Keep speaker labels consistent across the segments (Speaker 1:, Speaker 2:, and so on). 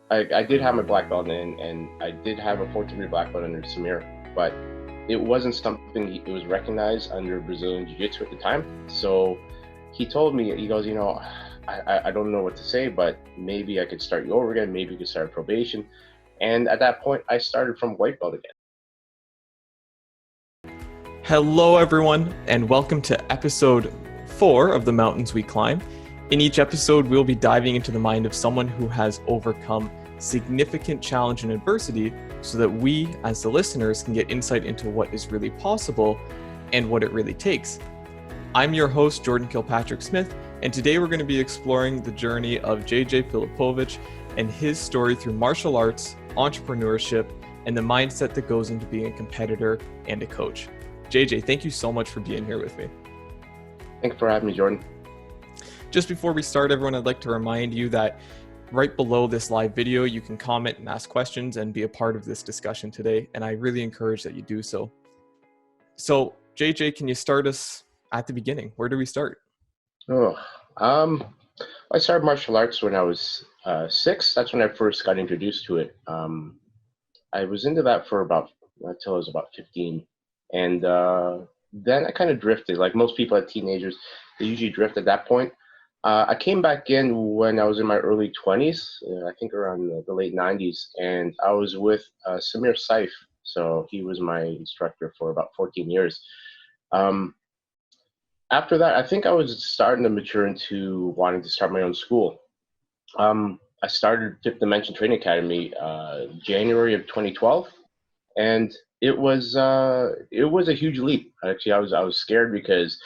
Speaker 1: I did have my black belt and I did have a fourth degree black belt under Samir, but it wasn't something it was recognized under Brazilian Jiu-Jitsu at the time. So he told me, he goes, I don't know what to say, but maybe I could start you over again. Maybe you could start probation. And at that point, I started from white belt again.
Speaker 2: Hello, everyone, and welcome to episode 4 of The Mountains We Climb. In each episode, we'll be diving into the mind of someone who has overcome significant challenge and adversity so that we, as the listeners, can get insight into what is really possible and what it really takes. I'm your host, Jordan Kilpatrick Smith, and today we're going to be exploring the journey of JJ Filipovic and his story through martial arts, entrepreneurship, and the mindset that goes into being a competitor and a coach. JJ, thank you so much for being here with me.
Speaker 1: Thanks for having me, Jordan.
Speaker 2: Just before we start, everyone, I'd like to remind you that right below this live video, you can comment and ask questions and be a part of this discussion today. And I really encourage that you do so. So, JJ, can you start us at the beginning? Where do we start?
Speaker 1: I started martial arts when I was 6. That's when I first got introduced to it. I was into that for until I was about 15. And then I kind of drifted. Like most people at teenagers, they usually drift at that point. I came back in when I was in my early 20s, I think around the late 90s, and I was with Samir Saif. So he was my instructor for about 14 years. After that, I think I was starting to mature into wanting to start my own school. I started Fifth Dimension Training Academy January of 2012, and it was a huge leap. Actually, I was scared because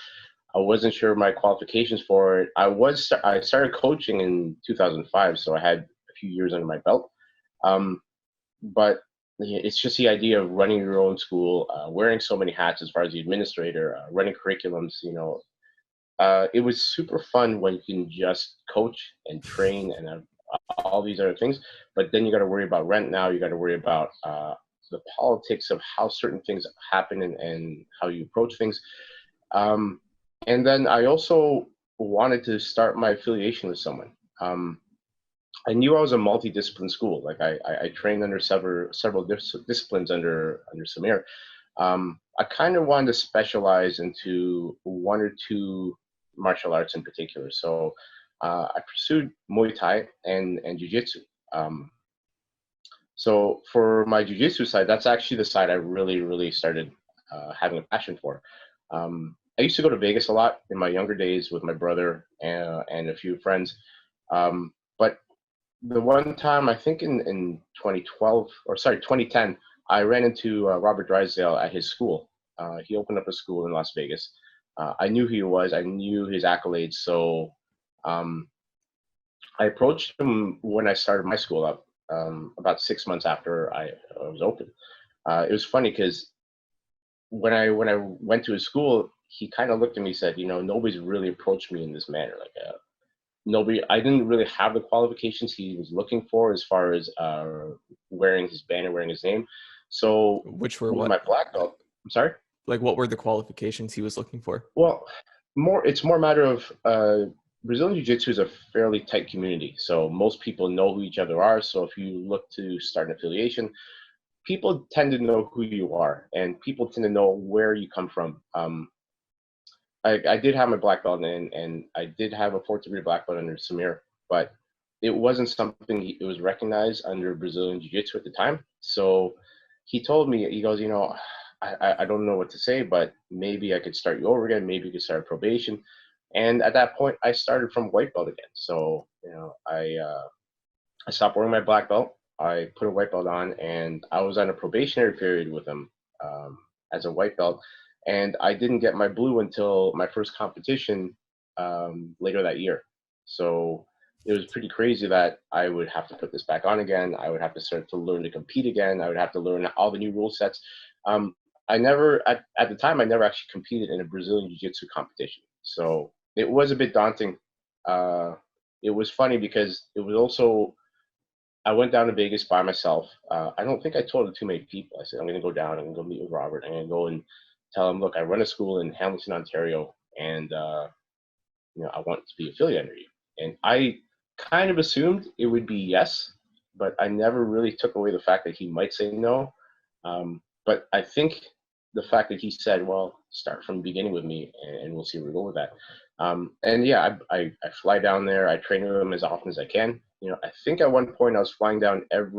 Speaker 1: I wasn't sure my qualifications for it. I started coaching in 2005, so I had a few years under my belt. But it's just the idea of running your own school, wearing so many hats as far as the administrator, running curriculums. It was super fun when you can just coach and train and all these other things. But then you got to worry about rent now. You got to worry about the politics of how certain things happen and how you approach things. And then I also wanted to start my affiliation with someone. I knew I was a multidiscipline school. Like I trained under several disciplines under Samir. I kind of wanted to specialize into one or two martial arts in particular. So I pursued Muay Thai and Jiu-Jitsu. So for my Jiu-Jitsu side, that's actually the side I really started having a passion for. I used to go to Vegas a lot in my younger days with my brother and a few friends. But the one time, I think in 2010, I ran into Robert Drysdale at his school. He opened up a school in Las Vegas. I knew who he was. I knew his accolades. So I approached him when I started my school up, about 6 months after I was open. It was funny because when I went to his school, he kind of looked at me and said, nobody's really approached me in this manner. Like I didn't really have the qualifications he was looking for as far as wearing his banner, wearing his name. So
Speaker 2: Which were
Speaker 1: with
Speaker 2: what?
Speaker 1: my black belt, I'm sorry?
Speaker 2: Like, what were the qualifications he was looking for?
Speaker 1: Well, it's more a matter of Brazilian Jiu-Jitsu is a fairly tight community. So most people know who each other are. So if you look to start an affiliation, people tend to know who you are and people tend to know where you come from. I did have my black belt and I did have a fourth degree black belt under Samir, but it wasn't something it was recognized under Brazilian Jiu-Jitsu at the time. So he told me, he goes, I don't know what to say, but maybe I could start you over again. Maybe you could start probation. And at that point, I started from white belt again. So, I stopped wearing my black belt. I put a white belt on, and I was on a probationary period with him as a white belt. And I didn't get my blue until my first competition later that year. So it was pretty crazy that I would have to put this back on again. I would have to start to learn to compete again. I would have to learn all the new rule sets. I never, at the time, I never actually competed in a Brazilian Jiu-Jitsu competition. So it was a bit daunting. It was funny because it was also, I went down to Vegas by myself. I don't think I told it too many people. I said, I'm going to go down and go meet with Robert. I'm going to go and tell him, look, I run a school in Hamilton, Ontario, and I want to be affiliated under you. And I kind of assumed it would be yes, but I never really took away the fact that he might say no. But I think the fact that he said, well, start from the beginning with me and we'll see where we go with that. And yeah, I fly down there. I train with him as often as I can. I think at one point I was flying down at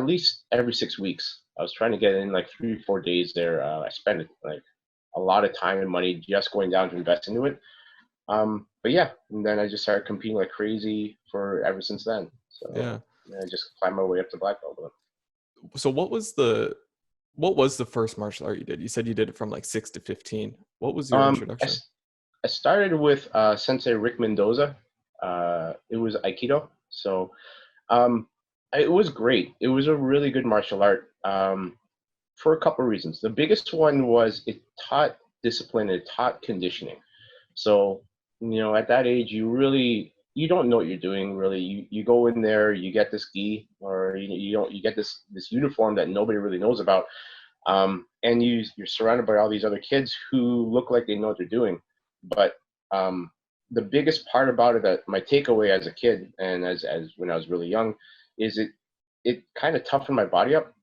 Speaker 1: least every 6 weeks. I was trying to get in like 3 or 4 days there. I spent like a lot of time and money just going down to invest into it. But yeah, and then I just started competing like crazy ever since then. So
Speaker 2: Yeah.
Speaker 1: I just climbed my way up to black belt with him.
Speaker 2: So what was the first martial art you did? You said you did it from like 6 to 15. What was your introduction?
Speaker 1: I started with Sensei Rick Mendoza. It was Aikido. So it was great. It was a really good martial art for a couple of reasons. The biggest one was it taught discipline, it taught conditioning. So, at that age, you don't know what you're doing really. You go in there, you get this gi, or you get this uniform that nobody really knows about, and you're surrounded by all these other kids who look like they know what they're doing. But the biggest part about it, that my takeaway as a kid and as when I was really young, is it kind of toughened my body up,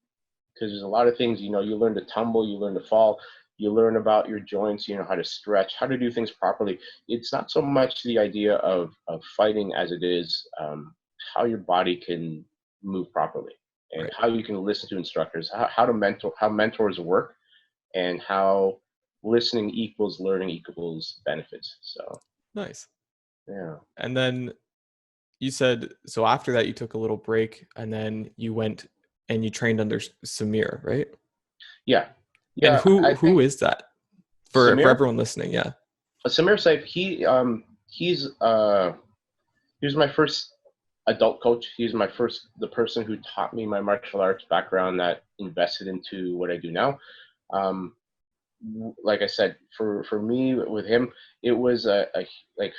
Speaker 1: because there's a lot of things, you learn to tumble, you learn to fall, you learn about your joints, how to stretch, how to do things properly. It's not so much the idea of fighting as it is how your body can move properly, and
Speaker 2: Right.
Speaker 1: how you can listen to instructors, how mentors work, and how listening equals learning equals benefits. So
Speaker 2: Nice.
Speaker 1: yeah.
Speaker 2: And then you said, so after that you took a little break and then you went and you trained under Samir, right?
Speaker 1: Yeah.
Speaker 2: And
Speaker 1: Yeah. I
Speaker 2: who
Speaker 1: think
Speaker 2: is that for
Speaker 1: Samir,
Speaker 2: everyone listening? Yeah.
Speaker 1: Samir Saif, he was my first adult coach. He's the person who taught me my martial arts background that invested into what I do now. Um, like I said, for me with him, it was like,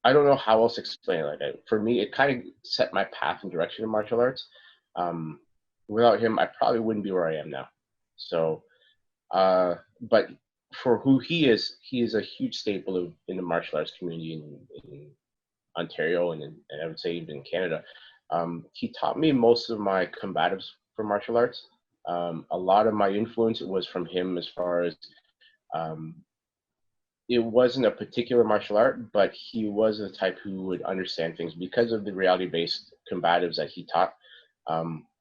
Speaker 1: I don't know how else to explain it. Like, for me, it kind of set my path and direction in martial arts. Um, Without him, I probably wouldn't be where I am now. So, but for who he is a huge staple in the martial arts community in Ontario and I would say even in Canada. He taught me most of my combatives for martial arts. A lot of my influence was from him, as far as um, it wasn't a particular martial art, but he was the type who would understand things because of the reality-based combatives that he taught.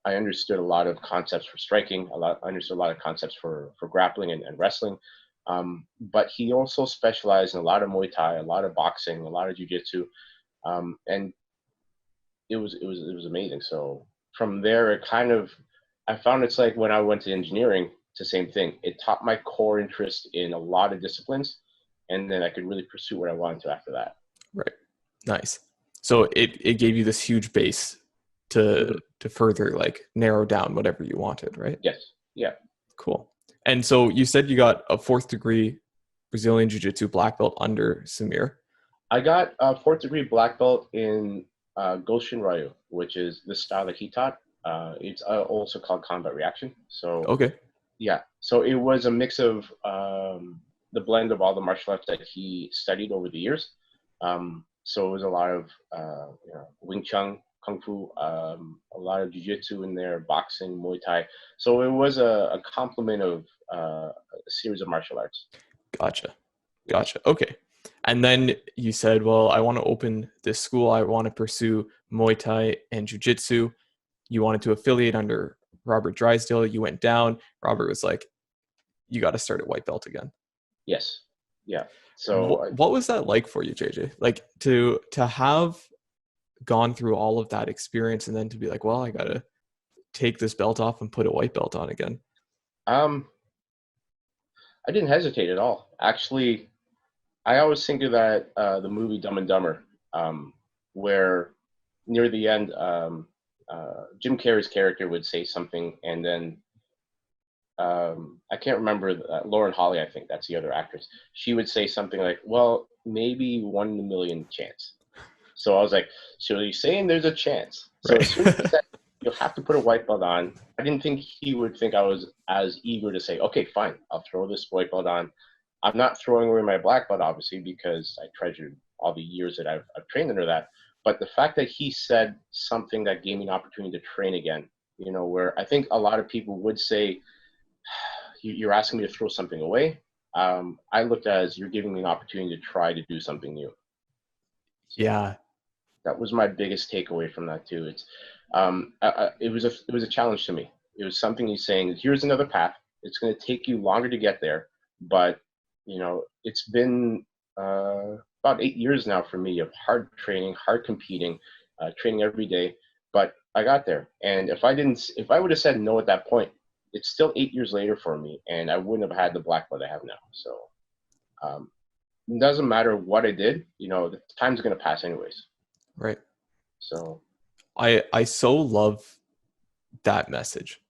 Speaker 1: I understood a lot of concepts for striking, understood a lot of concepts for grappling and wrestling. But he also specialized in a lot of Muay Thai, a lot of boxing, a lot of jiu-jitsu. And it was amazing. So from there, I found it's like when I went to engineering, it's the same thing. It taught my core interest in a lot of disciplines, and then I could really pursue what I wanted to after that.
Speaker 2: Right. Nice. So it gave you this huge base to further like narrow down whatever you wanted, right?
Speaker 1: Yes. Yeah.
Speaker 2: Cool. And so you said you got a 4th degree Brazilian Jiu-Jitsu black belt under Samir.
Speaker 1: I got a 4th degree black belt in Goshin Ryu, which is the style that he taught. It's also called combat reaction. So
Speaker 2: Okay.
Speaker 1: yeah, so it was a mix of the blend of all the martial arts that he studied over the years. So it was a lot of Wing Chun, Kung Fu, a lot of Jiu-Jitsu in there, boxing, Muay Thai. So it was a complement of a series of martial arts.
Speaker 2: Gotcha. Okay. And then you said, well, I want to open this school. I want to pursue Muay Thai and Jiu-Jitsu. You wanted to affiliate under Robert Drysdale. You went down. Robert was like, you got to start at white belt again.
Speaker 1: Yes. Yeah. So
Speaker 2: what was that like for you, JJ? Like to have gone through all of that experience and then to be like, well, I got to take this belt off and put a white belt on again.
Speaker 1: I didn't hesitate at all. Actually, I always think of that the movie Dumb and Dumber, where near the end, Jim Carrey's character would say something, and then I can't remember, Lauren Holly, I think that's the other actress. She would say something like, well, maybe 1 in a million chance. So I was like, so you're saying there's a chance. So
Speaker 2: Right.
Speaker 1: as soon as he said, you'll have to put a white belt on, I didn't think he would think I was as eager to say, okay, fine, I'll throw this white belt on. I'm not throwing away my black belt, obviously, because I treasured all the years that I've trained under that. But the fact that he said something that gave me an opportunity to train again, you know, where I think a lot of people would say, you're asking me to throw something away. I looked at it as you're giving me an opportunity to try to do something new. So
Speaker 2: Yeah.
Speaker 1: that was my biggest takeaway from that too. It was a challenge to me. It was something he's saying, here's another path. It's going to take you longer to get there, but you know, it's been about 8 years now for me of hard training, hard competing, training every day. But I got there, and if I would have said no at that point, it's still 8 years later for me, and I wouldn't have had the black belt I have now. So it doesn't matter what I did, you know, the time's going to pass anyways.
Speaker 2: Right.
Speaker 1: So
Speaker 2: I so love that message.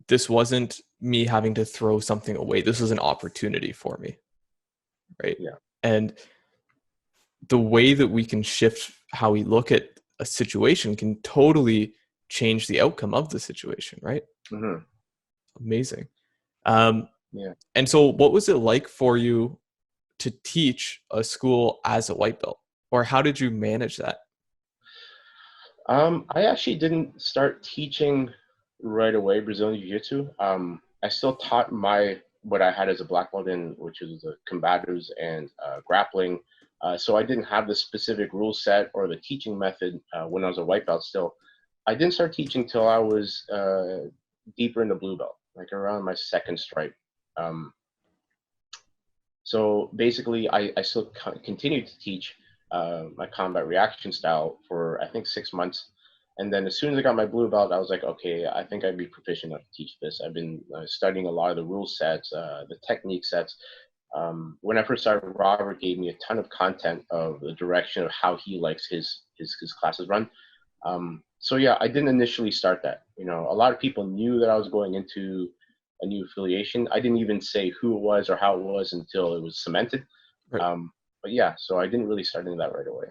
Speaker 2: This wasn't me having to throw something away. This was an opportunity for me. Right.
Speaker 1: yeah.
Speaker 2: And the way that we can shift how we look at a situation can totally change the outcome of the situation. Right.
Speaker 1: Mm-hmm.
Speaker 2: Amazing.
Speaker 1: Yeah.
Speaker 2: And so what was it like for you to teach a school as a white belt, or how did you manage that?
Speaker 1: I actually didn't start teaching right away Brazilian Jiu-Jitsu. I still taught what I had as a black belt in, which is the combatives and grappling. So I didn't have the specific rule set or the teaching method when I was a white belt still. I didn't start teaching till I was deeper in the blue belt, like around my second stripe. So basically, I still continued to teach my combat reaction style for I think 6 months, and then as soon as I got my blue belt, I was like, okay, I think I'd be proficient enough to teach this. I've been studying a lot of the rule sets, the technique sets. When I first started, Robert gave me a ton of content of the direction of how he likes his classes run. So yeah, I didn't initially start that. You know, a lot of people knew that I was going into a new affiliation. I didn't even say who it was or how it was until it was cemented.
Speaker 2: Right.
Speaker 1: But yeah, so I didn't really start into that right away.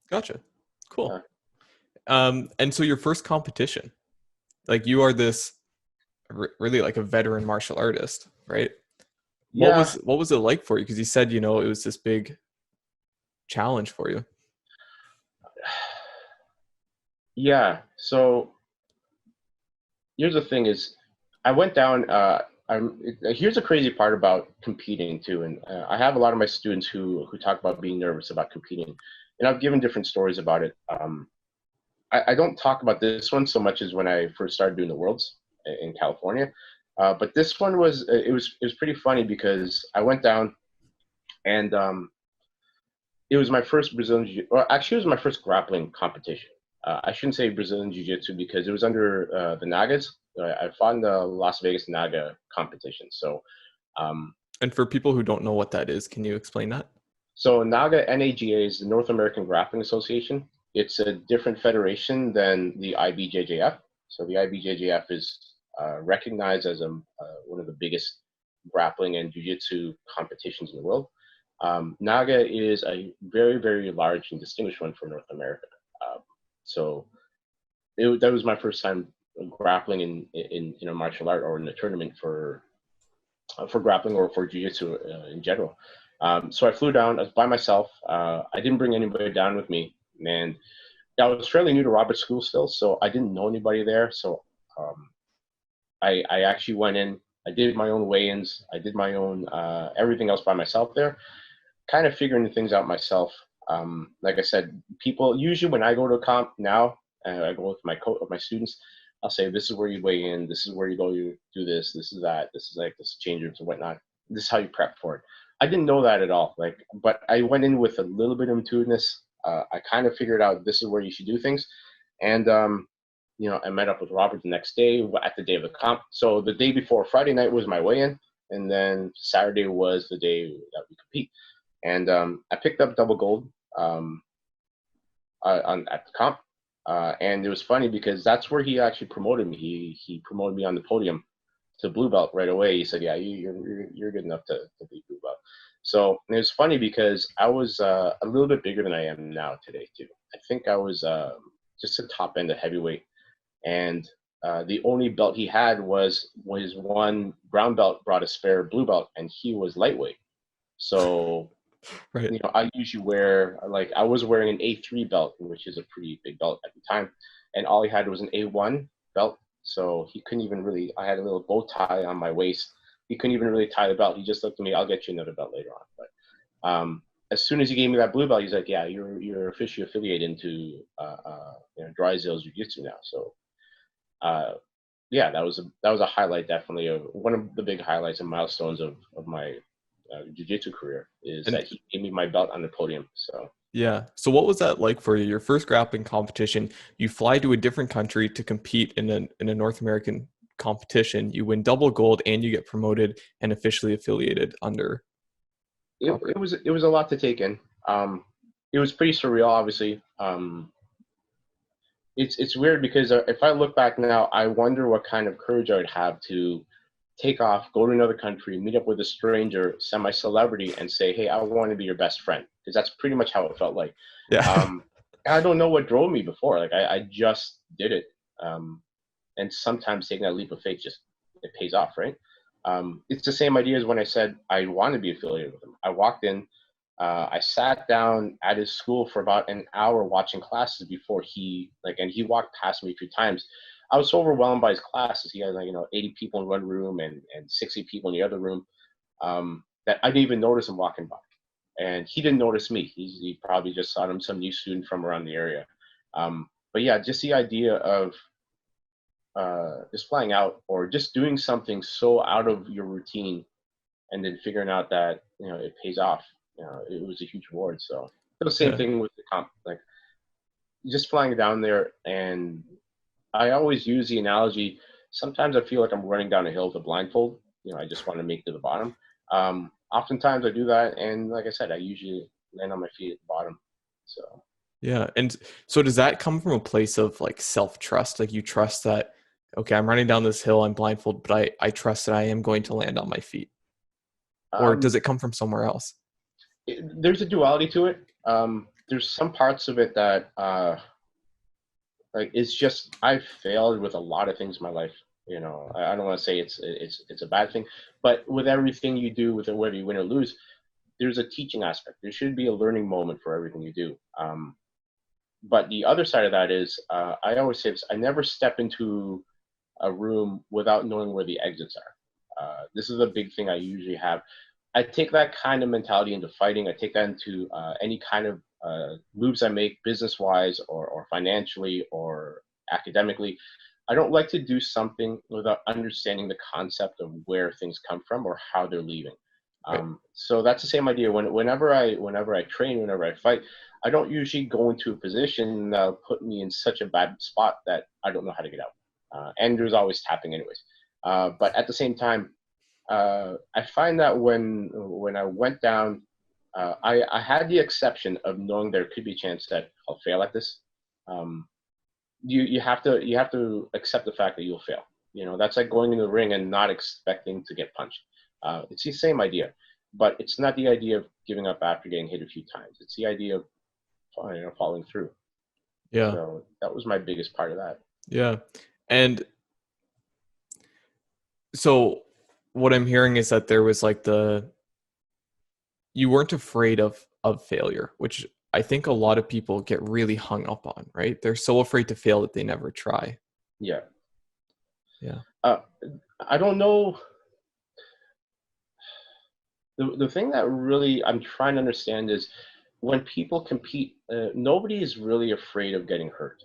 Speaker 2: Gotcha. Cool. And so your first competition, like you are this really like a veteran martial artist, right?
Speaker 1: Yeah.
Speaker 2: What was it like for you? Because you said, you know, it was this big challenge for you.
Speaker 1: Yeah. So here's the thing is, I went down. Here's the crazy part about competing too, and I have a lot of my students who talk about being nervous about competing, and I've given different stories about it. I don't talk about this one so much as when I first started doing the Worlds in California, but this one was it was pretty funny because I went down, and it was my first actually it was my first grappling competition. I shouldn't say Brazilian Jiu-Jitsu because it was under the Nagas. I fought in the Las Vegas Naga competition. So,
Speaker 2: and for people who don't know what that is, can you explain that?
Speaker 1: So Naga NAGA is the North American Grappling Association. It's a different federation than the IBJJF. So the IBJJF is recognized as one of the biggest grappling and jiu-jitsu competitions in the world. Naga is a very, very large and distinguished one for North America. So that was my first time grappling in a martial art or in a tournament for grappling or for jiu-jitsu in general. So I flew down. I was by myself. I didn't bring anybody down with me, and I was fairly new to Robert's school still, so I didn't know anybody there. So I actually went in. I did my own weigh-ins. I did my own everything else by myself there, kind of figuring things out myself. Like I said, people usually when I go to a comp now, and I go with my students, I'll say, this is where you weigh in, this is where you go, you do this, this is that, this is like this change rooms and whatnot. This is how you prep for it. I didn't know that at all. But I went in with a little bit of intuitiveness. I kind of figured out this is where you should do things. And, you know, I met up with Robert the next day at the day of the comp. So the day before, Friday night was my weigh-in. And then Saturday was the day that we compete. And I picked up double gold at the comp. And it was funny because that's where he actually promoted me. He promoted me on the podium to blue belt right away. He said, "Yeah, you're good enough to be blue belt." So it was funny because I was a little bit bigger than I am now today too. I think I was just a top end of heavyweight, and the only belt he had was one brown belt brought a spare blue belt, and he was lightweight. So
Speaker 2: Right.
Speaker 1: I usually wear, like, I was wearing an A3 belt, which is a pretty big belt at the time, and all he had was an A1 belt, so he couldn't even really. I had a little bow tie on my waist. He couldn't even really tie the belt. He just looked at me. I'll get you another belt later on. But as soon as he gave me that blue belt, he's like, "Yeah, you're officially affiliated into Drysdale's Jiu-Jitsu now." So yeah, that was a highlight, definitely, of one of the big highlights and milestones of my jiu-jitsu career, is
Speaker 2: And
Speaker 1: that he gave me my belt on the podium. So
Speaker 2: yeah. So what was that like for you? Your first grappling competition, you fly to a different country to compete in a North American competition. You win double gold and you get promoted and officially affiliated under Copper.
Speaker 1: it was a lot to take in. It was pretty surreal, obviously. It's weird because if I look back now, I wonder what kind of courage I would have to take off, go to another country, meet up with a stranger, semi-celebrity, and say, "Hey, I want to be your best friend," because that's pretty much how it felt like.
Speaker 2: Yeah.
Speaker 1: Um, I don't know what drove me before. Like, I just did it. And sometimes taking that leap of faith, just it pays off, right? It's the same idea as when I said I want to be affiliated with him. I walked in, I sat down at his school for about an hour watching classes before and he walked past me a few times. I was so overwhelmed by his classes. He had 80 people in one room and 60 people in the other room, that I didn't even notice him walking by. And he didn't notice me. He probably just saw some new student from around the area. But yeah, just the idea of just flying out or just doing something so out of your routine, and then figuring out that it pays off. It was a huge reward. So the same
Speaker 2: Yeah.
Speaker 1: thing with the comp, like just flying down there. And I always use the analogy. Sometimes I feel like I'm running down a hill with a blindfold. I just want to make it to the bottom. Oftentimes I do that, and like I said, I usually land on my feet at the bottom. So
Speaker 2: Yeah. And so does that come from a place of like self-trust? Like you trust that, okay, I'm running down this hill, I'm blindfolded, but I trust that I am going to land on my feet. Or does
Speaker 1: um,
Speaker 2: it come from somewhere else?
Speaker 1: there's a duality to it. There's some parts of it that like it's just I've failed with a lot of things in my life. I don't want to say it's a bad thing, but with everything you do, with whether you win or lose, there's a teaching aspect. There should be a learning moment for everything you do. But the other side of that is, I always say this: I never step into a room without knowing where the exits are. This is a big thing I usually have. I take that kind of mentality into fighting. I take that into any kind of moves I make, business-wise or financially or academically. I don't like to do something without understanding the concept of where things come from or how they're leaving.
Speaker 2: Right.
Speaker 1: So that's the same idea. Whenever I train, whenever I fight, I don't usually go into a position that will put me in such a bad spot that I don't know how to get out. And there's always tapping, anyways. But at the same time, I find that when I went down, I had the exception of knowing there could be a chance that I'll fail at this. Um, you have to accept the fact that you'll fail. That's like going in the ring and not expecting to get punched. It's the same idea, but it's not the idea of giving up after getting hit a few times. It's the idea of following through.
Speaker 2: Yeah.
Speaker 1: So that was my biggest part of that.
Speaker 2: Yeah. And so what I'm hearing is that there was like you weren't afraid of failure, which I think a lot of people get really hung up on, right? They're so afraid to fail that they never try.
Speaker 1: Yeah.
Speaker 2: Yeah.
Speaker 1: I don't know. The thing that really I'm trying to understand is when people compete, nobody is really afraid of getting hurt.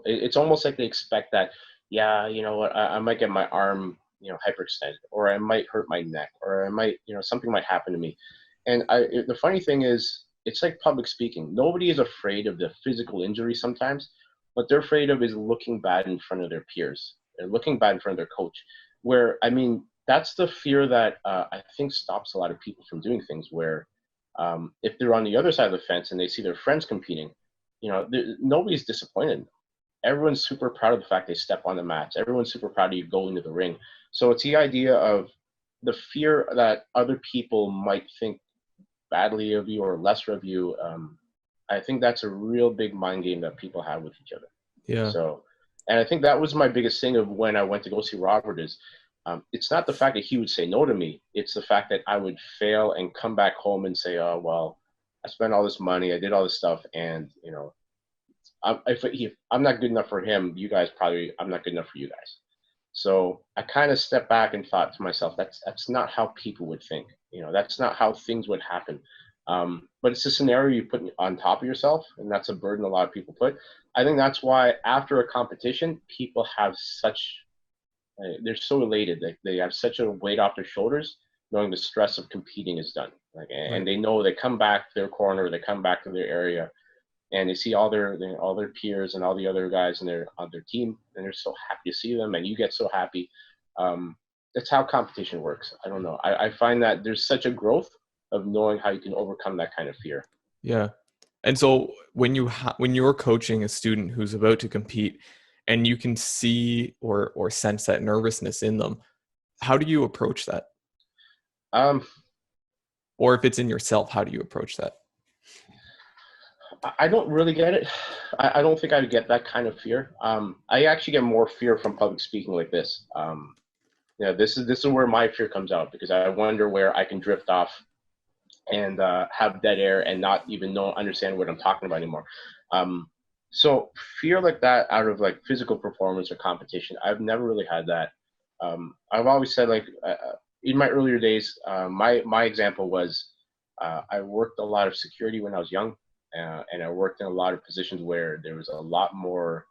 Speaker 1: It's almost like they expect that, yeah, you know what, I might get my arm, hyperextended, or I might hurt my neck, or I might, something might happen to me. And the funny thing is, it's like public speaking. Nobody is afraid of the physical injury sometimes. What they're afraid of is looking bad in front of their peers. They're looking bad in front of their coach. Where, I mean, that's the fear that I think stops a lot of people from doing things. Where if they're on the other side of the fence and they see their friends competing, nobody's disappointed. Everyone's super proud of the fact they step on the mats. Everyone's super proud of you going to the ring. So it's the idea of the fear that other people might think badly of you or lesser of you. I think that's a real big mind game that people have with each other.
Speaker 2: Yeah.
Speaker 1: So, and I think that was my biggest thing of when I went to go see Robert is It's not the fact that he would say no to me. It's the fact that I would fail and come back home and say, oh, well, I spent all this money, I did all this stuff, and, you know, if I'm not good enough for him, I'm not good enough for you guys. So I kind of stepped back and thought to myself, that's not how people would think. You know, that's not how things would happen. But it's a scenario you put on top of yourself, and that's a burden a lot of people put. I think that's why after a competition, people have they're so elated. They have such a weight off their shoulders, knowing the stress of competing is done. And they know they come back to their corner, they come back to their area, and they see all their peers and all the other guys on their team, and they're so happy to see them, and you get so happy. That's how competition works. I don't know. I find that there's such a growth of knowing how you can overcome that kind of fear.
Speaker 2: Yeah. And so when you're coaching a student who's about to compete, and you can see or sense that nervousness in them, how do you approach that? Or if it's in yourself, how do you approach that?
Speaker 1: I don't really get it. I don't think I would get that kind of fear. I actually get more fear from public speaking like this. This is where my fear comes out, because I wonder where I can drift off and have dead air and not even understand what I'm talking about anymore. So fear like that out of like physical performance or competition, I've never really had that. I've always said, like, in my earlier days, my example was I worked a lot of security when I was young, and I worked in a lot of positions where there was a lot more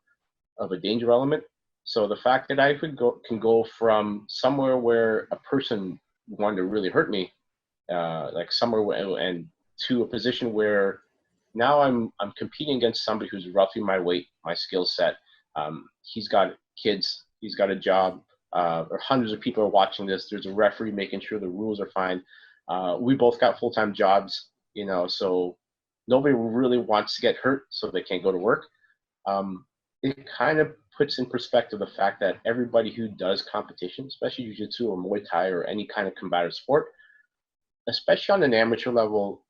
Speaker 1: of a danger element. So the fact that I can go from somewhere where a person wanted to really hurt me, like somewhere and to a position where now I'm competing against somebody who's roughly my weight, my skill set. He's got kids, he's got a job, or hundreds of people are watching this. There's a referee making sure the rules are fine. We both got full-time jobs, you know, so nobody really wants to get hurt, so they can't go to work. It kind of puts in perspective the fact that everybody who does competition, especially jiu-jitsu or Muay Thai or any kind of combative sport, especially on an amateur level,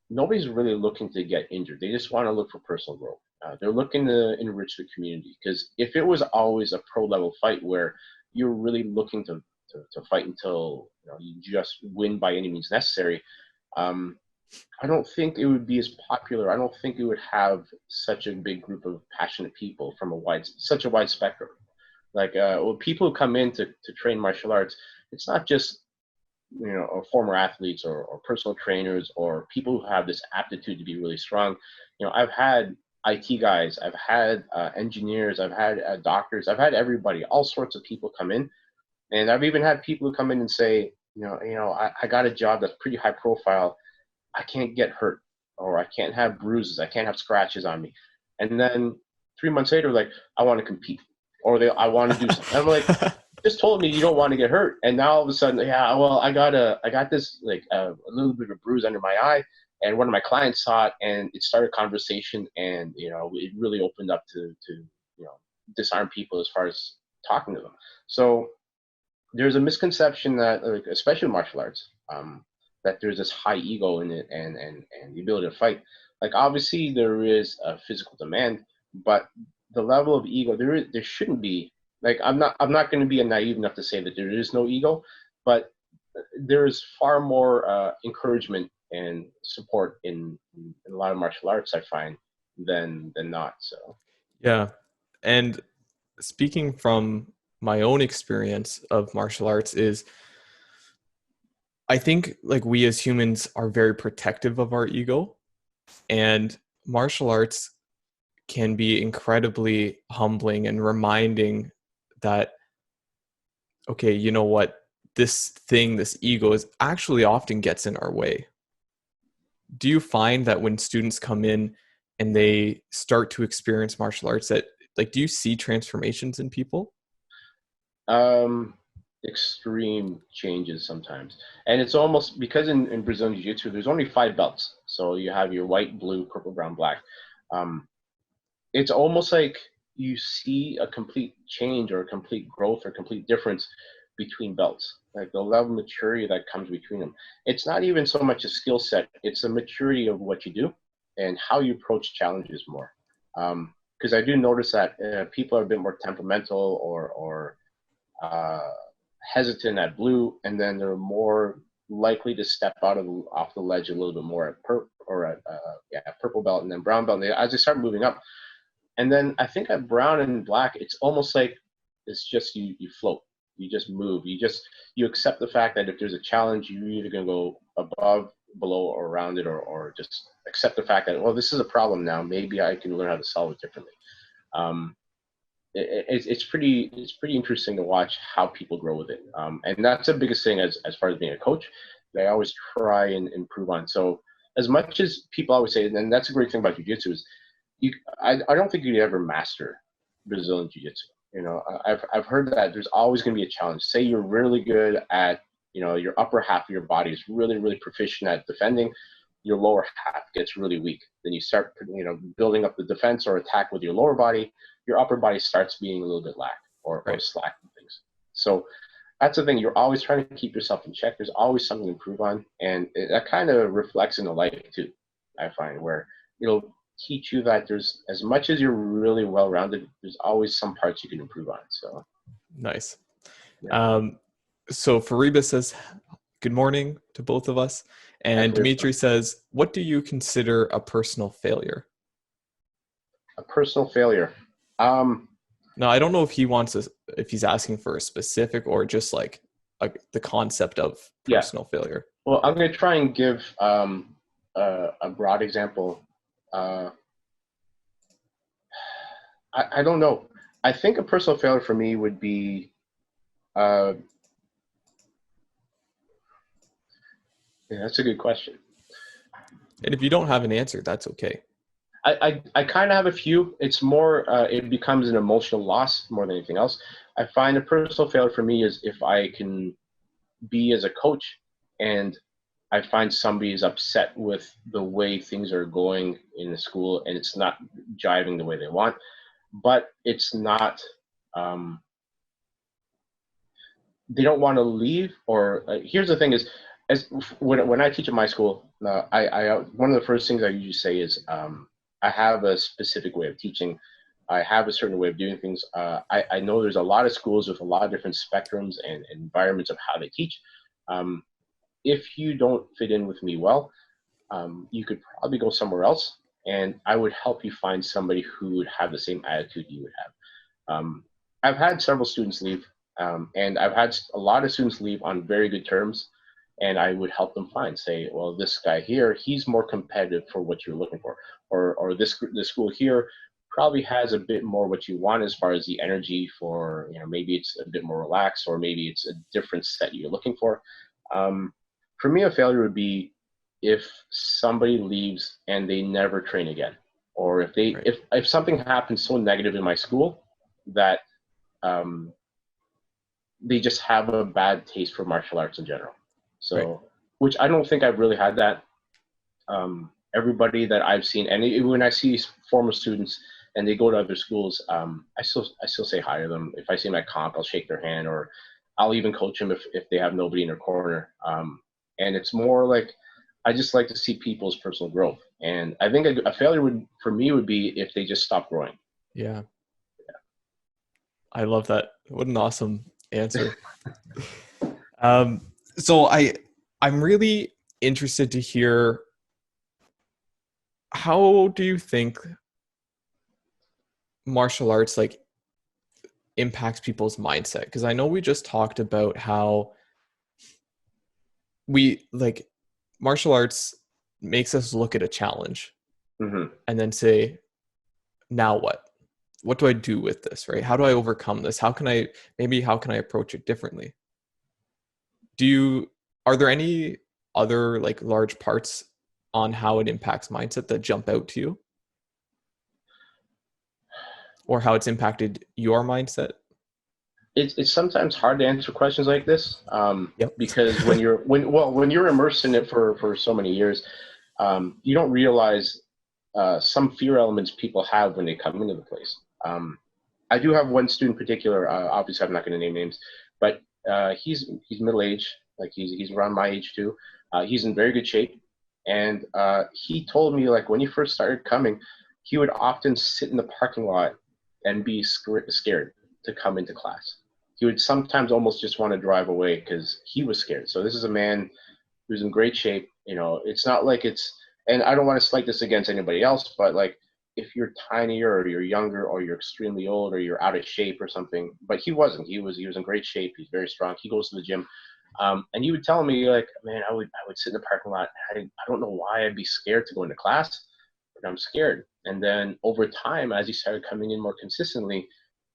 Speaker 1: nobody's really looking to get injured. They just want to look for personal growth. They're looking to enrich the community, because if it was always a pro level fight where you're really looking to fight until you just win by any means necessary, I don't think it would be as popular. I don't think it would have such a big group of passionate people from such a wide spectrum. Like people who come in to train martial arts, it's not just or former athletes or personal trainers or people who have this aptitude to be really strong. I've had IT guys, I've had engineers, I've had doctors, I've had everybody, all sorts of people come in. And I've even had people who come in and say, I got a job that's pretty high profile. I can't get hurt, or I can't have bruises, I can't have scratches on me. And then 3 months later, like, I want to compete, or I want to do something. I'm like, just told me you don't want to get hurt, and now all of a sudden, yeah, well, I got this like a little bit of a bruise under my eye, and one of my clients saw it, and it started a conversation, and it really opened up to disarm people as far as talking to them. So there's a misconception that, like, especially martial arts, that there's this high ego in it and the ability to fight. Like, obviously there is a physical demand, but the level of ego there shouldn't be. Like, I'm not going to be naive enough to say that there is no ego, but there is far more encouragement and support in a lot of martial arts, I find, than not. So
Speaker 2: yeah. And speaking from my own experience of martial arts is, I think, like, we as humans are very protective of our ego, and martial arts can be incredibly humbling and reminding that, okay, you know what, this ego is actually often gets in our way. Do you find that when students come in and they start to experience martial arts, that, like, do you see transformations in people?
Speaker 1: Extreme changes sometimes, and it's almost because in Brazilian Jiu-Jitsu there's only 5 belts, so you have your white, blue, purple, brown, black. It's almost like you see a complete change or a complete growth or complete difference between belts, like the level of maturity that comes between them. It's not even so much a skill set, it's a maturity of what you do and how you approach challenges more. Because I do notice that people are a bit more temperamental or hesitant at blue, and then they're more likely to step off the ledge a little bit more at purple belt, and then brown belt. And as they start moving up, and then I think at brown and black, it's almost like it's just you float, you just move, you accept the fact that if there's a challenge, you're either going to go above, below, or around it, or just accept the fact that, well, this is a problem now, maybe I can learn how to solve it differently. It's pretty interesting to watch how people grow with it, and that's the biggest thing as far as being a coach that I always try and improve on. So as much as people always say, and that's a great thing about jiu-jitsu, is I don't think you'd ever master Brazilian jiu-jitsu. You know, I've heard that there's always going to be a challenge. Say you're really good at, you know, your upper half of your body is really proficient at defending, your lower half gets really weak. Then you start, you know, building up the defense or attack with your lower body, your upper body starts being a little bit lack or slack and things. So that's the thing. You're always trying to keep yourself in check. There's always something to improve on. And that kind of reflects in the life too, I find, where it'll teach you that there's, as much as you're really well-rounded, there's always some parts you can improve on. So
Speaker 2: nice.
Speaker 1: Yeah.
Speaker 2: So Fariba says, good morning to both of us. And Dimitri says, what do you consider a personal failure?
Speaker 1: A personal failure.
Speaker 2: Now, I don't know if if he's asking for a specific or just like the concept of personal failure.
Speaker 1: Well, I'm going to try and give a broad example. I don't know. I think a personal failure for me would be, that's a good question.
Speaker 2: And if you don't have an answer, that's okay.
Speaker 1: I kind of have a few. It's more, it becomes an emotional loss more than anything else. I find a personal failure for me is if I can be as a coach and I find somebody is upset with the way things are going in the school and it's not jiving the way they want, but it's not, they don't want to leave. Or here's the thing is, when I teach at my school, one of the first things I usually say is, I have a specific way of teaching. I have a certain way of doing things. I know there's a lot of schools with a lot of different spectrums and environments of how they teach. If you don't fit in with me well, you could probably go somewhere else, and I would help you find somebody who would have the same attitude you would have. I've had several students leave, and I've had a lot of students leave on very good terms, and I would help them say, well, this guy here, he's more competitive for what you're looking for, or this school here probably has a bit more what you want as far as the energy for, you know, maybe it's a bit more relaxed, or maybe it's a different set you're looking for. For me, a failure would be if somebody leaves and they never train again, or if they, if something happens so negative in my school that they just have a bad taste for martial arts in general. So, which I don't think I've really had that. Everybody that I've seen, and when I see former students and they go to other schools, I still say hi to them. If I see my comp, I'll shake their hand, or I'll even coach them if they have nobody in their corner. And it's more like, I just like to see people's personal growth. And I think a failure for me would be if they just stop growing.
Speaker 2: Yeah. I love that. What an awesome answer. So I'm really interested to hear, how do you think martial arts like impacts people's mindset? Because I know we just talked about how we like martial arts makes us look at a challenge and then say, now what? What do I do with this, right? How do I overcome this? How can I approach it differently? Are there any other like large parts on how it impacts mindset that jump out to you? Or how it's impacted your mindset?
Speaker 1: It's sometimes hard to answer questions like this, because when you're immersed in it for so many years, you don't realize some fear elements people have when they come into the place. I do have one student in particular. Obviously, I'm not going to name names, but he's middle aged, like he's around my age too. He's in very good shape, and he told me, like, when he first started coming, he would often sit in the parking lot and be scared to come into class. he would sometimes almost just want to drive away because he was scared. So this is a man who's in great shape. It's not like and I don't want to slight this against anybody else, but like if you're tinier or you're younger or you're extremely old or you're out of shape or something, but he wasn't. He was in great shape. He's very strong. He goes to the gym. And he would tell me like, man, I would sit in the parking lot. I don't know why I'd be scared to go into class, but I'm scared. And then over time, as he started coming in more consistently,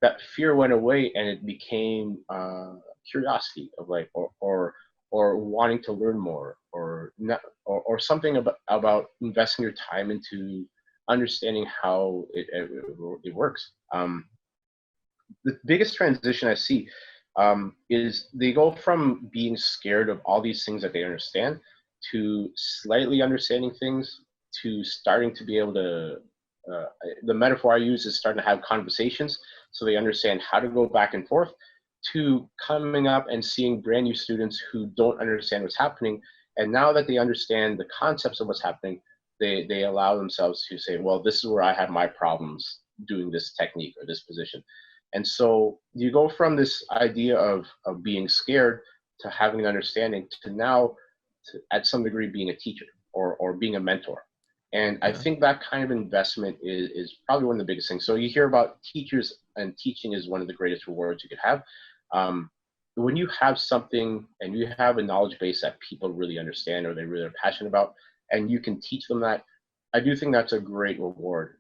Speaker 1: that fear went away and it became curiosity of like, or wanting to learn more, or not, or something about investing your time into understanding how it works. The biggest transition I see is they go from being scared of all these things that they understand to slightly understanding things to starting to be able to, the metaphor I use is starting to have conversations so they understand how to go back and forth, to coming up and seeing brand new students who don't understand what's happening. And now that they understand the concepts of what's happening, they allow themselves to say, well, this is where I had my problems doing this technique or this position. And so you go from this idea of being scared to having an understanding to now, at some degree, being a teacher or being a mentor. And I think that kind of investment is probably one of the biggest things. So you hear about teachers, and teaching is one of the greatest rewards you could have. When you have something and you have a knowledge base that people really understand or they really are passionate about, and you can teach them that, I do think that's a great reward.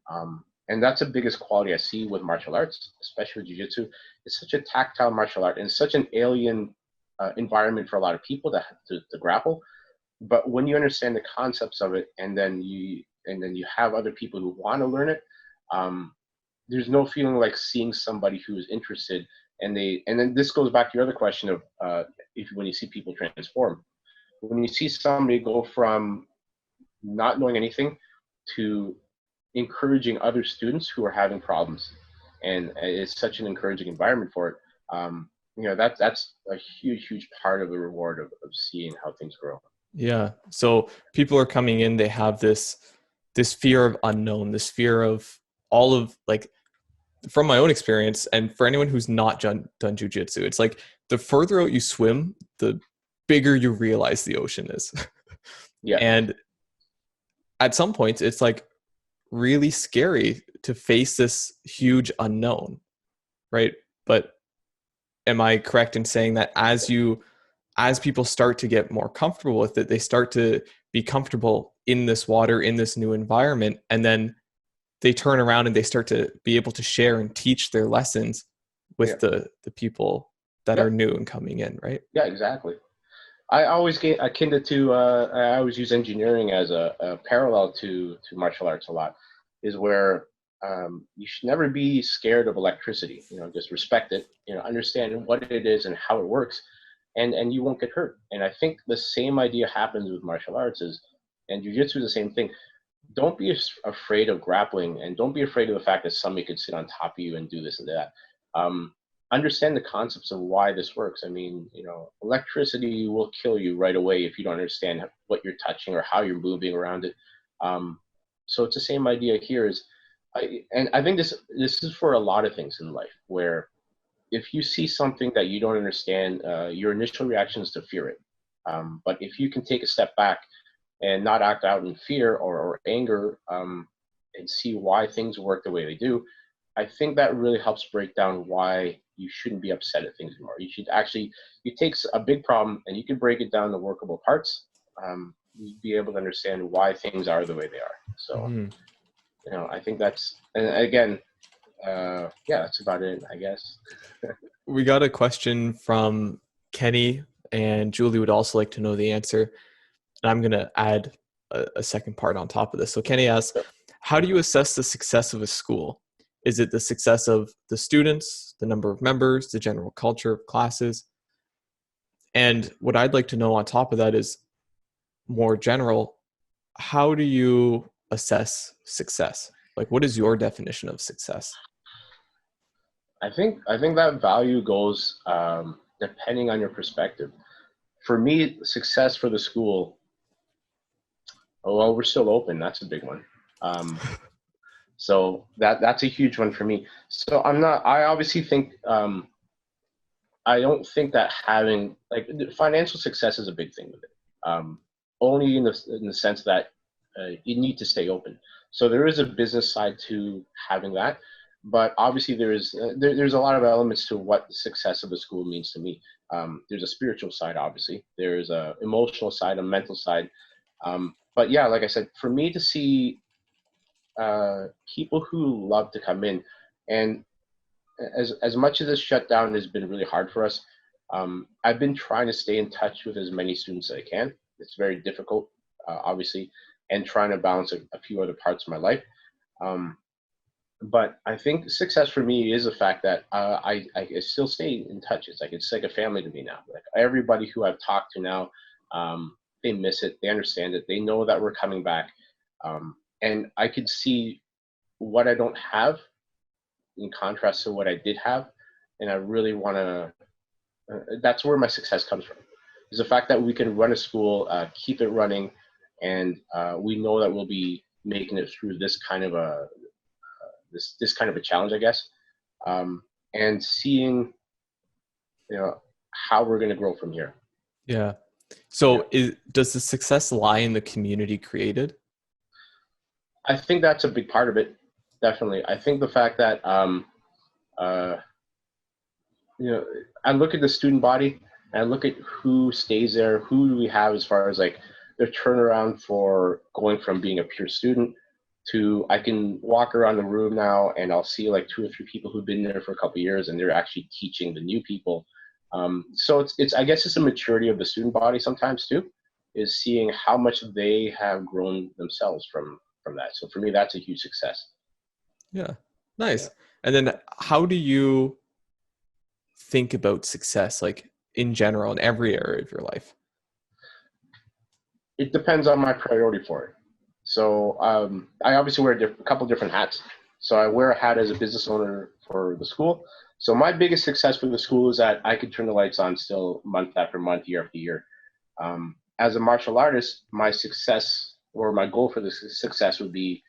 Speaker 1: And that's the biggest quality I see with martial arts, especially with jiu-jitsu. It's such a tactile martial art and such an alien environment for a lot of people to grapple. But when you understand the concepts of it, and then you have other people who want to learn it, there's no feeling like seeing somebody who is interested. And then this goes back to your other question of when you see people transform. When you see somebody go from not knowing anything to encouraging other students who are having problems, and it's such an encouraging environment for it. That's a huge part of the reward of seeing how things grow.
Speaker 2: Yeah. So people are coming in, they have this fear of unknown, this fear of all of, like, from my own experience, and for anyone who's not done jiu-jitsu, it's like the further out you swim, the bigger you realize the ocean is.
Speaker 1: Yeah.
Speaker 2: And at some points, it's like really scary to face this huge unknown, right? But am I correct in saying that as people start to get more comfortable with it, they start to be comfortable in this water, in this new environment, and then they turn around and they start to be able to share and teach their lessons with the people that are new and coming in, right?
Speaker 1: Yeah, exactly. I always get akin to, I always use engineering as a parallel to martial arts a lot, is where you should never be scared of electricity. Just respect it, understand what it is and how it works, and you won't get hurt. And I think the same idea happens with martial arts, and jiu-jitsu is the same thing. Don't be afraid of grappling, and don't be afraid of the fact that somebody could sit on top of you and do this and that. Understand the concepts of why this works. I mean, electricity will kill you right away if you don't understand what you're touching or how you're moving around it. So it's the same idea here. And I think this is for a lot of things in life, where if you see something that you don't understand, your initial reaction is to fear it. But if you can take a step back and not act out in fear or anger, and see why things work the way they do, I think that really helps break down why you shouldn't be upset at things anymore. You should actually, it takes a big problem and you can break it down to workable parts. You'd be able to understand why things are the way they are. So, I think that's, and again, that's about it, I guess.
Speaker 2: We got a question from Kenny, and Julie would also like to know the answer. And I'm going to add a second part on top of this. So Kenny asks, how do you assess the success of a school? Is it the success of the students, the number of members, the general culture of classes? And what I'd like to know on top of that is more general, how do you assess success? Like, what is your definition of success?
Speaker 1: I think that value goes depending on your perspective. For me, success for the school, we're still open. That's a big one. So that's a huge one for me. So I obviously think I don't think that having financial success is a big thing with it. Only in the sense that you need to stay open. So there is a business side to having that, but obviously there's a lot of elements to what the success of the school means to me. There's a spiritual side, obviously. There's a emotional side, a mental side. But yeah, like I said, for me to see people who love to come in, and as much as this shutdown has been really hard for us, I've been trying to stay in touch with as many students as I can. It's very difficult, obviously, and trying to balance a few other parts of my life. But I think success for me is the fact that I still stay in touch. It's like a family to me now. Like everybody who I've talked to now, they miss it. They understand it. They know that we're coming back. And I could see what I don't have in contrast to what I did have. And I really want to, that's where my success comes from, is the fact that we can run a school, keep it running, and we know that we'll be making it through this kind of a this kind of a challenge, I guess, and seeing, how we're going to grow from here.
Speaker 2: Yeah. So does the success lie in the community created?
Speaker 1: I think that's a big part of it. Definitely. I think the fact that, I look at the student body and I look at who stays there, who do we have as far as like their turnaround for going from being a pure student to, I can walk around the room now and I'll see like 2 or 3 people who've been there for a couple of years and they're actually teaching the new people. So it's I guess it's a maturity of the student body sometimes too, is seeing how much they have grown themselves from that. So for me, that's a huge success.
Speaker 2: Yeah. Nice. Yeah. And then how do you think about success, like in general, in every area of your life?
Speaker 1: It depends on my priority for it. So I obviously wear a couple different hats. So I wear a hat as a business owner for the school. So my biggest success for the school is that I could turn the lights on still month after month, year after year. As a martial artist, my success or my goal for the success would be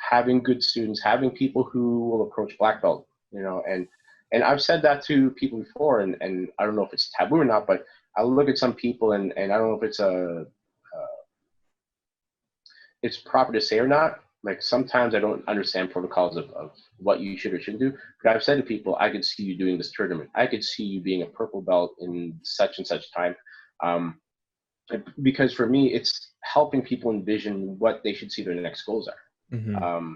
Speaker 1: having good students, having people who will approach black belt, and I've said that to people before, and I don't know if it's taboo or not, but I look at some people and I don't know if it's proper to say or not. Like sometimes I don't understand protocols of what you should or shouldn't do. But I've said to people, I could see you doing this tournament. I could see you being a purple belt in such and such time. Because for me, it's helping people envision what they should see their next goals are. Mm-hmm.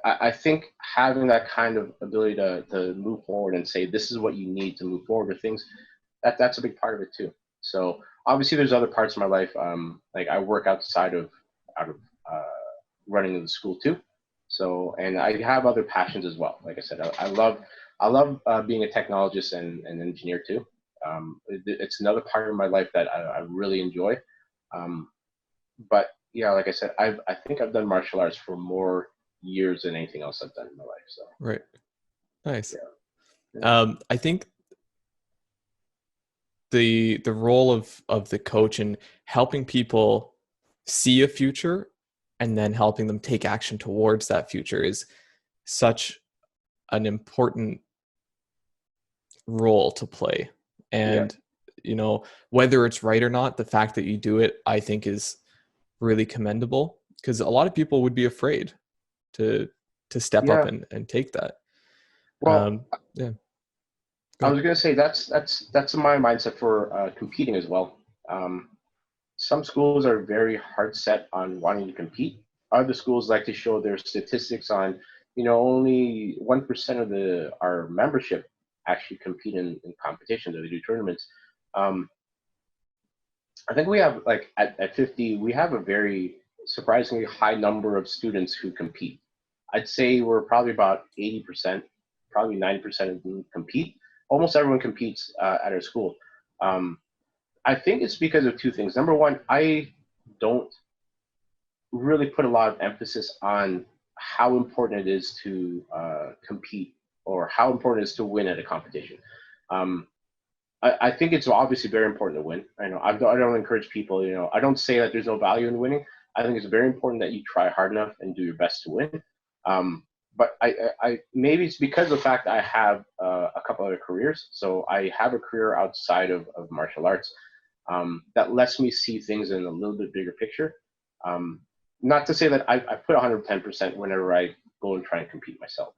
Speaker 1: I think having that kind of ability to move forward and say, this is what you need to move forward with things, that's a big part of it too. So obviously there's other parts of my life. Like I work out of running in the school too. So, and I have other passions as well. Like I said, I love being a technologist and an engineer too. It's another part of my life that I really enjoy. But yeah, like I said, I think I've done martial arts for more years than anything else I've done in my life. So
Speaker 2: right, nice. Yeah. I think the role of the coach in helping people see a future and then helping them take action towards that future is such an important role to play. And whether it's right or not, the fact that you do it, I think, is really commendable, because a lot of people would be afraid to step up and take that.
Speaker 1: Well, I was gonna say that's my mindset for competing as well. Some schools are very hard set on wanting to compete. Other schools like to show their statistics on, only 1% of our membership actually compete in competitions or they do tournaments. I think we have like at 50, we have a very surprisingly high number of students who compete. I'd say we're probably about 80%, probably 90% of them compete. Almost everyone competes at our school. I think it's because of 2 things. Number one, I don't really put a lot of emphasis on how important it is to compete or how important it is to win at a competition. I think it's obviously very important to win. I don't encourage people, I don't say that there's no value in winning. I think it's very important that you try hard enough and do your best to win. But I maybe it's because of the fact that I have a couple couple other careers. So I have a career outside of martial arts that lets me see things in a little bit bigger picture. Not to say that I put 110% whenever I go and try and compete myself.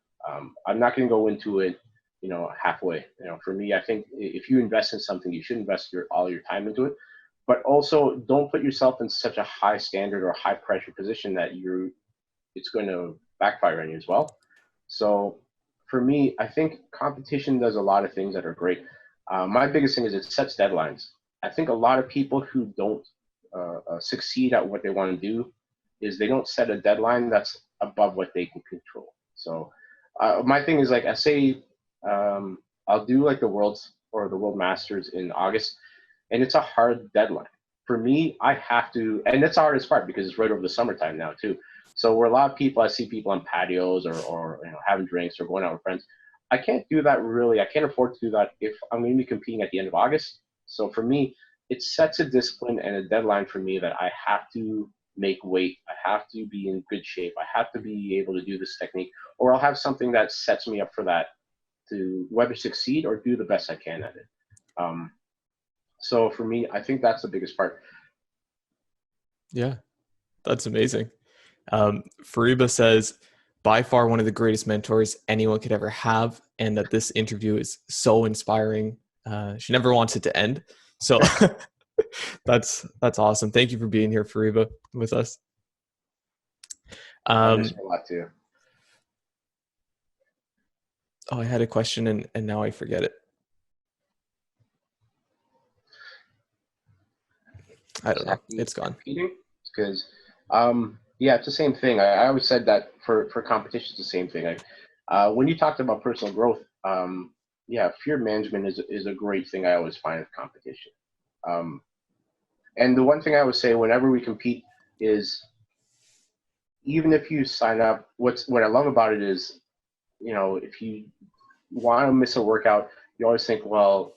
Speaker 1: I'm not going to go into it, halfway. For me, I think if you invest in something, you should invest all your time into it. But also, don't put yourself in such a high standard or high pressure position that it's going to backfire on you as well. So for me, I think competition does a lot of things that are great. My biggest thing is it sets deadlines. I think a lot of people who don't succeed at what they want to do is they don't set a deadline that's above what they can control. So my thing is, like, I say, I'll do like the Worlds or the World Masters in August, and it's a hard deadline. For me, I have to, and it's the hardest part because it's right over the summertime now too. So where a lot of people, I see people on patios or having drinks or going out with friends. I can't do that really. I can't afford to do that if I'm going to be competing at the end of August. So for me, it sets a discipline and a deadline for me that I have to make weight. I have to be in good shape. I have to be able to do this technique, or I'll have something that sets me up for that to whether succeed or do the best I can at it. So for me, I think that's the biggest part.
Speaker 2: Yeah, that's amazing. Fariba says, by far one of the greatest mentors anyone could ever have, and that this interview is so inspiring. She never wants it to end. So that's awesome. Thank you for being here, Fariba, with us.
Speaker 1: I miss you a lot too.
Speaker 2: Oh, I had a question and now I forget it. I don't know. It's gone.
Speaker 1: Because, yeah, it's the same thing. I always said that for competition, it's the same thing. When you talked about personal growth, yeah, fear management is a great thing I always find with competition. And the one thing I would say whenever we compete is, even if you sign up, what I love about it is, if you want to miss a workout, you always think, well,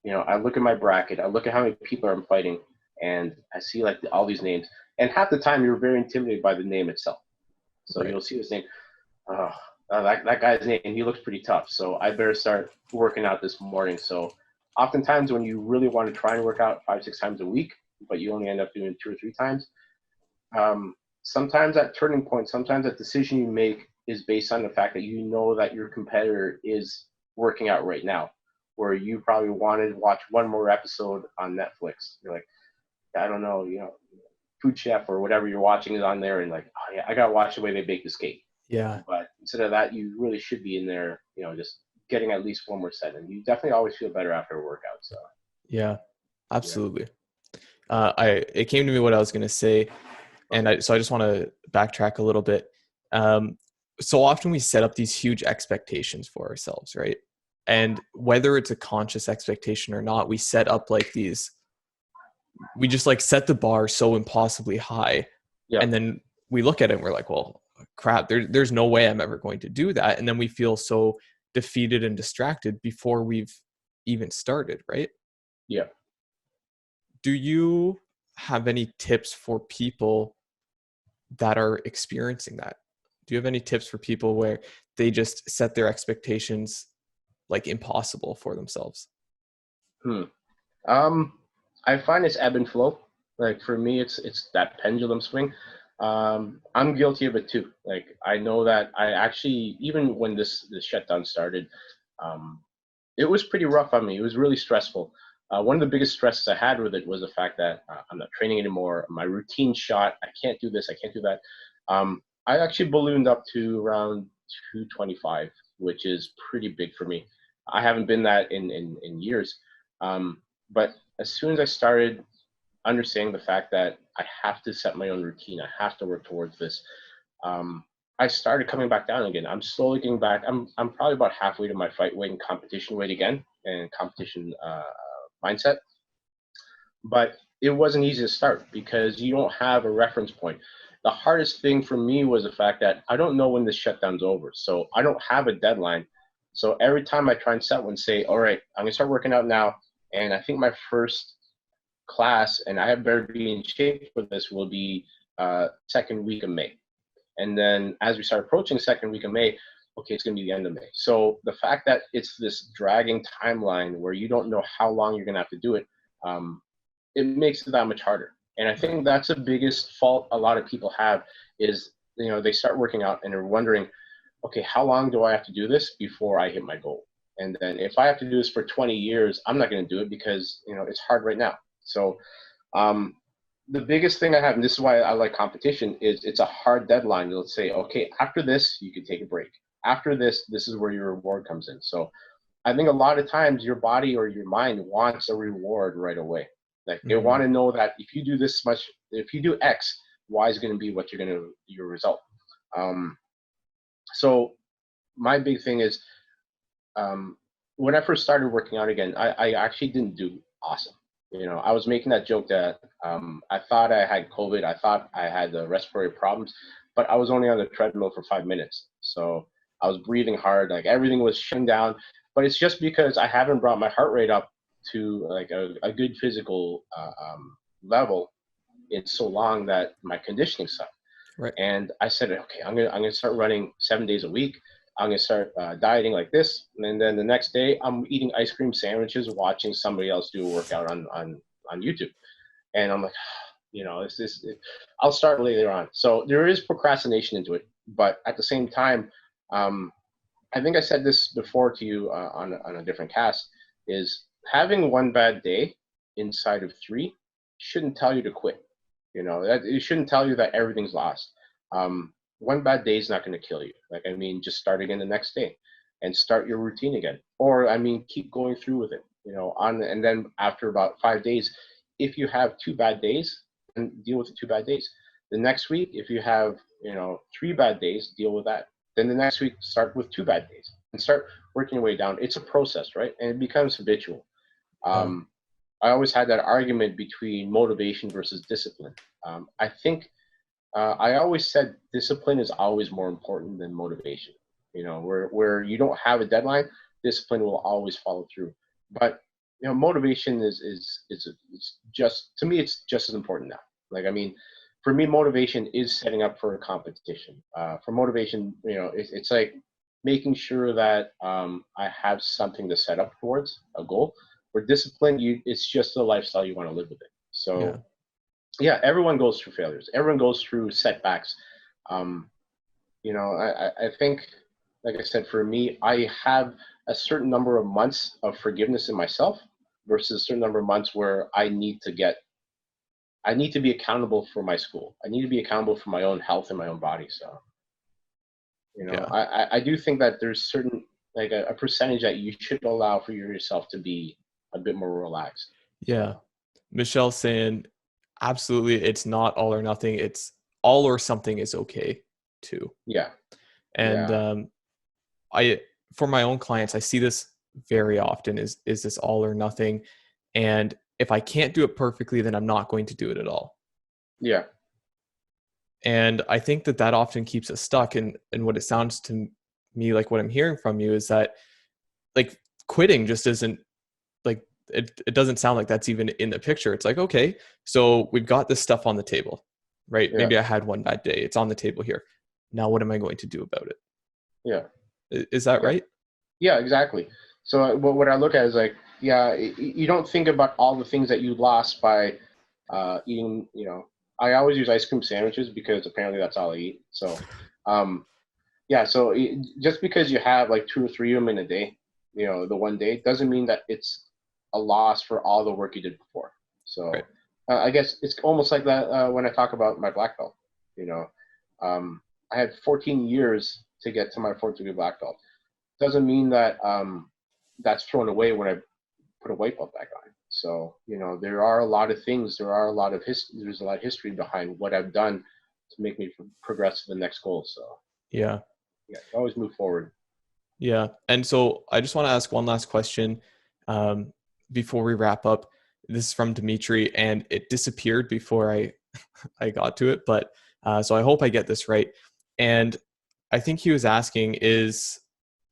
Speaker 1: I look at my bracket, I look at how many people I'm fighting, and I see like all these names. And half the time you're very intimidated by the name itself. So You'll see this name, that guy's name, he looks pretty tough. So I better start working out this morning. So oftentimes when you really want to try and work out 5-6 times a week, but you only end up doing 2 or 3 times, sometimes that turning point, sometimes that decision you make is based on the fact that you know that your competitor is working out right now, where you probably wanted to watch one more episode on Netflix. You're like, I don't know, Food Chef or whatever you're watching is on there, and like, oh yeah, I gotta watch the way they bake this cake.
Speaker 2: Yeah.
Speaker 1: But instead of that, you really should be in there, just getting at least one more set, and you definitely always feel better after a workout. So.
Speaker 2: Yeah, absolutely. Yeah. It came to me what I was gonna say, and so I just want to backtrack a little bit. So often we set up these huge expectations for ourselves, right? And whether it's a conscious expectation or not, we set up like these. We just like set the bar so impossibly high, and then we look at it and we're like, well, crap, there's no way I'm ever going to do that. And then we feel so defeated and distracted before we've even started, right?
Speaker 1: Yeah.
Speaker 2: Do you have any tips for people that are experiencing that? Do you have any tips for people where they just set their expectations like impossible for themselves?
Speaker 1: I find it's ebb and flow. Like for me, it's that pendulum swing. I'm guilty of it too. Like I know that I actually, even when this shutdown started, it was pretty rough on me. It was really stressful. One of the biggest stresses I had with it was the fact that I'm not training anymore. My routine shot. I can't do this. I can't do that. I actually ballooned up to around 225, which is pretty big for me. I haven't been that in years. But as soon as I started understanding the fact that I have to set my own routine, I have to work towards this, I started coming back down again. I'm slowly getting back. I'm probably about halfway to my fight weight and competition weight again, and competition mindset. But it wasn't easy to start because you don't have a reference point. The hardest thing for me was the fact that I don't know when this shutdown's over. So I don't have a deadline. So every time I try and set one, say, all right, I'm going to start working out now. And I think my first class, and I better be in shape for this, will be second week of May. And then as we start approaching the second week of May, okay, it's going to be the end of May. So the fact that it's this dragging timeline where you don't know how long you're going to have to do it, it makes it that much harder. And I think that's the biggest fault a lot of people have is, they start working out and they're wondering, okay, how long do I have to do this before I hit my goal? And then if I have to do this for 20 years, I'm not going to do it because, it's hard right now. So the biggest thing I have, and this is why I like competition, is it's a hard deadline. Let's say, okay, after this, you can take a break. After this, this is where your reward comes in. So I think a lot of times your body or your mind wants a reward right away. Like they want to know that if you do this much, if you do X, Y is going to be what your result. So my big thing is, when I first started working out again, I actually didn't do awesome. I was making that joke that I thought I had COVID. I thought I had the respiratory problems, but I was only on the treadmill for 5 minutes. So I was breathing hard, like everything was shutting down. But it's just because I haven't brought my heart rate up to like a good physical level in so long that my conditioning sucked.
Speaker 2: Right.
Speaker 1: And I said, okay, I'm gonna start running 7 days a week. I'm gonna start dieting like this, and then the next day I'm eating ice cream sandwiches, watching somebody else do a workout on YouTube, and I'm like, I'll start later on. So there is procrastination into it, but at the same time, I think I said this before to you on a different cast, is having one bad day inside of 3 shouldn't tell you to quit. That it shouldn't tell you that everything's lost. One bad day is not going to kill you. Just start again the next day and start your routine again. Or, keep going through with it, and then after about 5 days, if you have 2 bad days, then deal with the 2 bad days. The next week, if you have, 3 bad days, deal with that. Then the next week, start with 2 bad days and start working your way down. It's a process, right? And it becomes habitual. I always had that argument between motivation versus discipline. I think I always said discipline is always more important than motivation. Where you don't have a deadline, discipline will always follow through. But motivation is just, to me, it's just as important now. For me, motivation is setting up for a competition. For motivation, it's like making sure that I have something to set up towards a goal. For discipline, it's just the lifestyle you want to live with it. So. Yeah, everyone goes through failures. Everyone goes through setbacks. I think, like I said, for me, I have a certain number of months of forgiveness in myself versus a certain number of months where I need to be accountable for my school. I need to be accountable for my own health and my own body. So, I do think that there's certain, like a percentage that you should allow for yourself to be a bit more relaxed.
Speaker 2: Yeah. Michelle saying, absolutely, it's not all or nothing. It's all or something is okay too.
Speaker 1: Yeah.
Speaker 2: And for my own clients, I see this very often is this all or nothing. And if I can't do it perfectly, then I'm not going to do it at all.
Speaker 1: Yeah.
Speaker 2: And I think that often keeps us stuck. And what it sounds to me like what I'm hearing from you is that like quitting just isn't like, it doesn't sound like that's even in the picture. It's like, okay, so we've got this stuff on the table, right? Yeah. Maybe I had one bad day. It's on the table here. Now, what am I going to do about it?
Speaker 1: Yeah.
Speaker 2: Is that right?
Speaker 1: Yeah, exactly. So what I look at is like, you don't think about all the things that you lost by eating, I always use ice cream sandwiches because apparently that's all I eat. So, so just because you have like 2 or 3 of them in a day, the one day, doesn't mean that it's a loss for all the work you did before. So right. I guess it's almost like that when I talk about my black belt. I had 14 years to get to my 4th degree black belt. Doesn't mean that that's thrown away when I put a white belt back on. So there are a lot of things. There's a lot of history behind what I've done to make me progress to the next goal. So yeah, always move forward.
Speaker 2: Yeah, and so I just want to ask one last question. Before we wrap up. This is from Dimitri, and it disappeared before I got to it, but so I hope I get this right. And I think he was asking is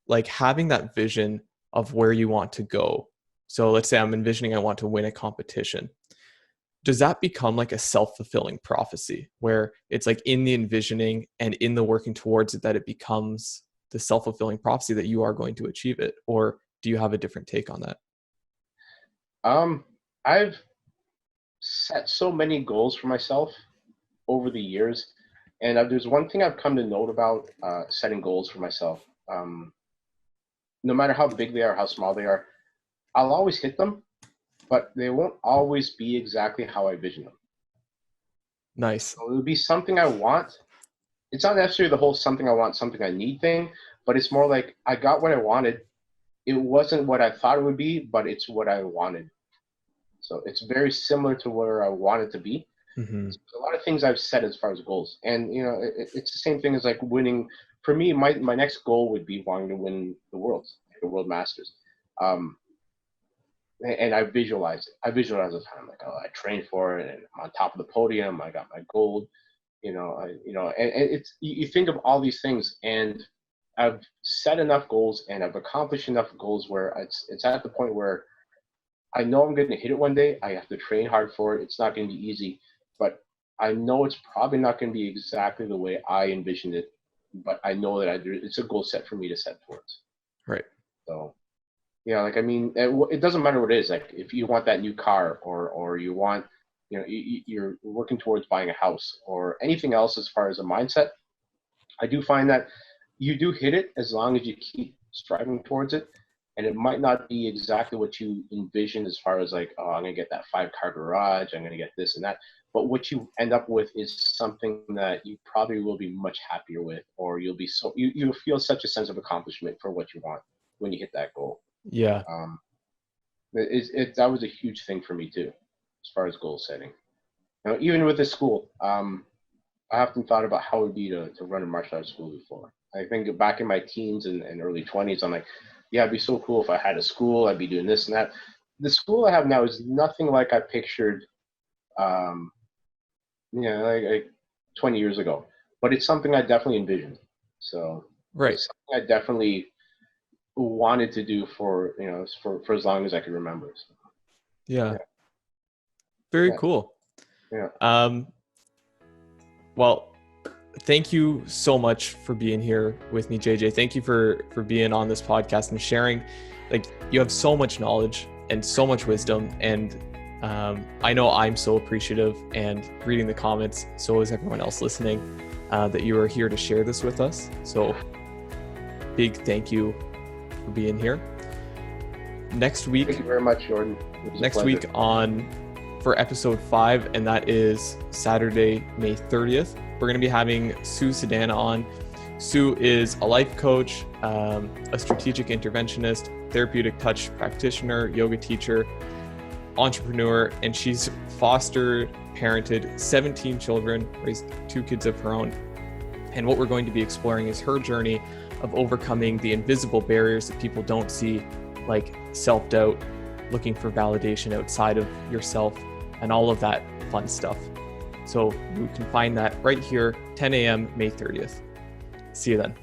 Speaker 2: like having that vision of where you want to go. So let's say I'm envisioning I want to win a competition. Does that become like a self-fulfilling prophecy where it's like in the envisioning and in the working towards it that it becomes the self-fulfilling prophecy that you are going to achieve it? Or do you have a different take on that?
Speaker 1: I've set so many goals for myself over the years, and there's one thing I've come to note about setting goals for myself. No matter how big they are, how small they are, I'll always hit them, but they won't always be exactly how I vision them.
Speaker 2: Nice.
Speaker 1: So it'll be something I want. It's not necessarily the whole something I want, something I need thing, but it's more like I got what I wanted. It wasn't what I thought it would be, but it's what I wanted. So it's very similar to where I want it to be.
Speaker 2: Mm-hmm.
Speaker 1: So a lot of things I've set as far as goals, and it's the same thing as like winning. For me, my next goal would be wanting to win the World Masters. And I visualize it. I visualize the time, like, oh, I trained for it, and I'm on top of the podium. I got my gold, and it's you think of all these things, and I've set enough goals, and I've accomplished enough goals where it's at the point where I know I'm going to hit it one day. I have to train hard for it. It's not going to be easy, but I know it's probably not going to be exactly the way I envisioned it. But I know that it's a goal set for me to set towards.
Speaker 2: Right.
Speaker 1: So. Yeah, like, I mean, it doesn't matter what it is. Like, if you want that new car, or you want, you're working towards buying a house, or anything else as far as a mindset, I do find that you do hit it as long as you keep striving towards it. And it might not be exactly what you envision as far as like, oh, I'm going to get that 5-car garage, I'm going to get this and that. But what you end up with is something that you probably will be much happier with, or you'll feel such a sense of accomplishment for what you want when you hit that goal.
Speaker 2: Yeah.
Speaker 1: That was a huge thing for me too, as far as goal setting. Even with the school, I often thought about how it would be to run a martial arts school before. I think back in my teens and early 20s, I'm like, yeah, it'd be so cool if I had a school. I'd be doing this and that. The school I have now is nothing like I pictured, like 20 years ago. But it's something I definitely envisioned. So
Speaker 2: right.
Speaker 1: It's something I definitely wanted to do for as long as I could remember. So,
Speaker 2: yeah. Very cool.
Speaker 1: Yeah.
Speaker 2: Well, thank you so much for being here with me, JJ. Thank you for being on this podcast and sharing. Like, you have so much knowledge and so much wisdom, and I know I'm so appreciative, and reading the comments, so is everyone else listening, that you are here to share this with us. So big thank you for being here. Next week,
Speaker 1: thank you very much, Jordan.
Speaker 2: Next week for episode 5, and that is Saturday, May 30th. We're going to be having Sue Sedana on. Sue is a life coach, a strategic interventionist, therapeutic touch practitioner, yoga teacher, entrepreneur, and she's fostered, parented 17 children, raised 2 kids of her own. And what we're going to be exploring is her journey of overcoming the invisible barriers that people don't see, like self-doubt, looking for validation outside of yourself, and all of that fun stuff. So you can find that right here, 10 a.m. May 30th. See you then.